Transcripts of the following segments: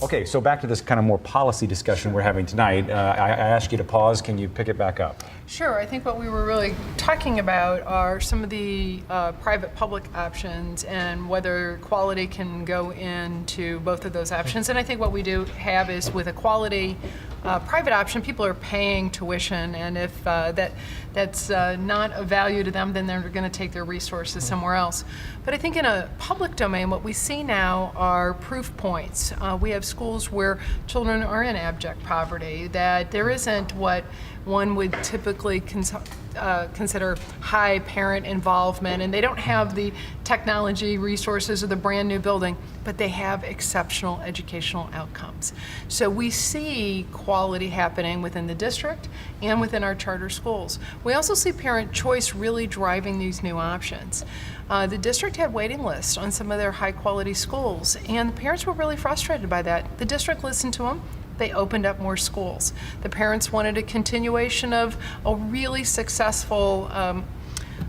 Okay, so back to this kind of more policy discussion we're having tonight. I asked you to pause. Can you pick it back up? Sure. I think what we were really talking about are some of the private-public options and whether quality can go into both of those options. And I think what we do have is with a quality private option, people are paying tuition, and if that's not of value to them, then they're going to take their resources somewhere else. But I think in a public domain, what we see now are proof points. We have schools where children are in abject poverty, that there isn't what one would typically consider high parent involvement, and they don't have the technology resources or the brand new building, but they have exceptional educational outcomes. So we see quality happening within the district and within our charter schools. We also see parent choice really driving these new options. The district had waiting lists on some of their high quality schools, and the parents were really frustrated by that. The district listened to them. They opened up more schools. The parents wanted a continuation of a really successful,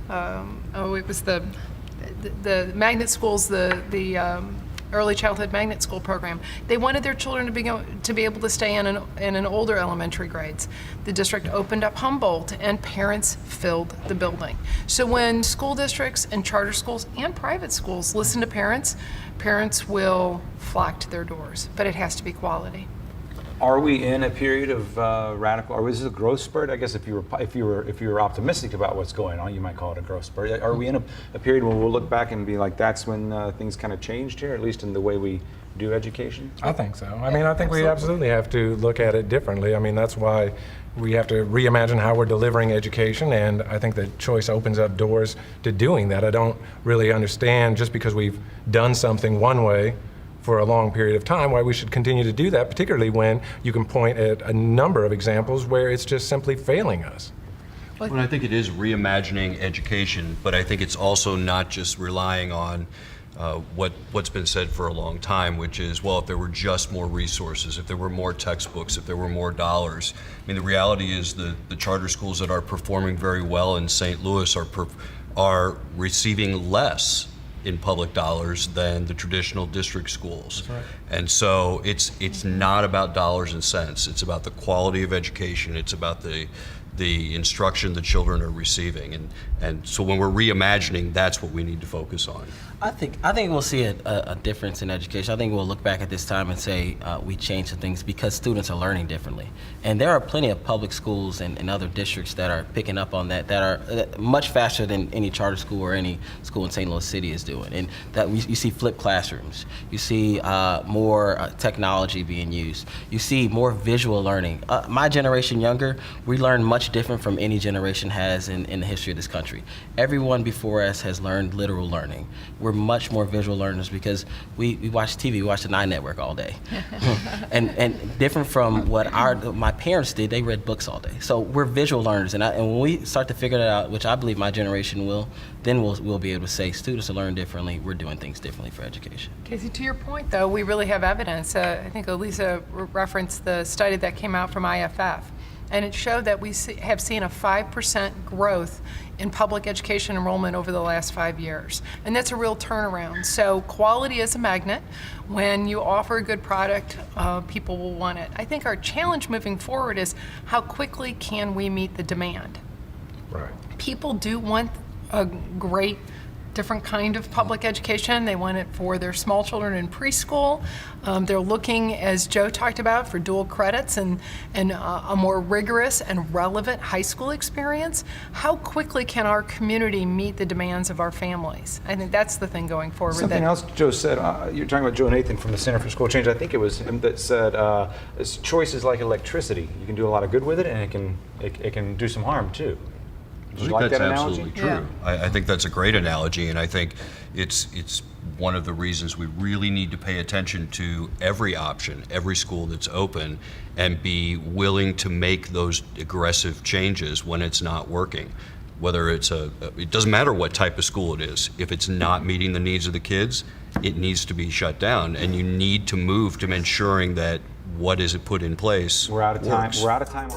it was the magnet schools, the early childhood magnet school program. They wanted their children to be able to stay in an older elementary grades. The district opened up Humboldt, and parents filled the building. So when school districts and charter schools and private schools listen to parents, parents will flock to their doors, but it has to be quality. Are we in a period of radical, or is this a growth spurt? I guess if you were optimistic about what's going on, you might call it a growth spurt. Are we in a period where we'll look back and be like, that's when things kind of changed here, at least in the way we do education? I think so. I mean, I think we absolutely have to look at it differently. I mean, that's why we have to reimagine how we're delivering education, and I think that choice opens up doors to doing that. I don't really understand, just because we've done something one way for a long period of time, why we should continue to do that, particularly when you can point at a number of examples where it's just simply failing us. Well, I think it is reimagining education, but I think it's also not just relying on what's been said for a long time, which is, well, if there were just more resources, if there were more textbooks, if there were more dollars. I mean, the reality is the charter schools that are performing very well in St. Louis are receiving less in public dollars than the traditional district schools. That's right. And so it's not about dollars and cents. It's about the quality of education. It's about the instruction the children are receiving. And so when we're reimagining, that's what we need to focus on. I think we'll see a difference in education. I think we'll look back at this time and say we changed some things because students are learning differently. And there are plenty of public schools and other districts that are picking up on that are much faster than any charter school or any school in St. Louis City is doing. And that you see flipped classrooms. You see more technology being used. You see more visual learning. My generation younger, we learn much different from any generation has in the history of this country. Everyone before us has learned literal learning. We're much more visual learners because we watch TV, we watch the 9 Network all day. and different from what my parents did, they read books all day. So we're visual learners, and when we start to figure that out, which I believe my generation will, then we'll be able to say students are learning differently, we're doing things differently for education. Casey, to your point though, we really have evidence. I think Elisa referenced the study that came out from IFF. And it showed that we have seen a 5% growth in public education enrollment over the last 5 years. And that's a real turnaround. So quality is a magnet. When you offer a good product, people will want it. I think our challenge moving forward is how quickly can we meet the demand? Right. People do want a great different kind of public education. They want it for their small children in preschool. They're looking, as Joe talked about, for dual credits and a more rigorous and relevant high school experience. How quickly can our community meet the demands of our families? I think that's the thing going forward. Something else Joe said, you're talking about Joe Nathan from the Center for School Change, I think it was him that said, choice is like electricity. You can do a lot of good with it, and it can do some harm too. I think that's absolutely true. Yeah. I think that's a great analogy, and I think it's one of the reasons we really need to pay attention to every option, every school that's open, and be willing to make those aggressive changes when it's not working. Whether it's it doesn't matter what type of school it is. If it's not meeting the needs of the kids, it needs to be shut down, and you need to move to ensuring that what is put in place We're out of time. works. We're out of time.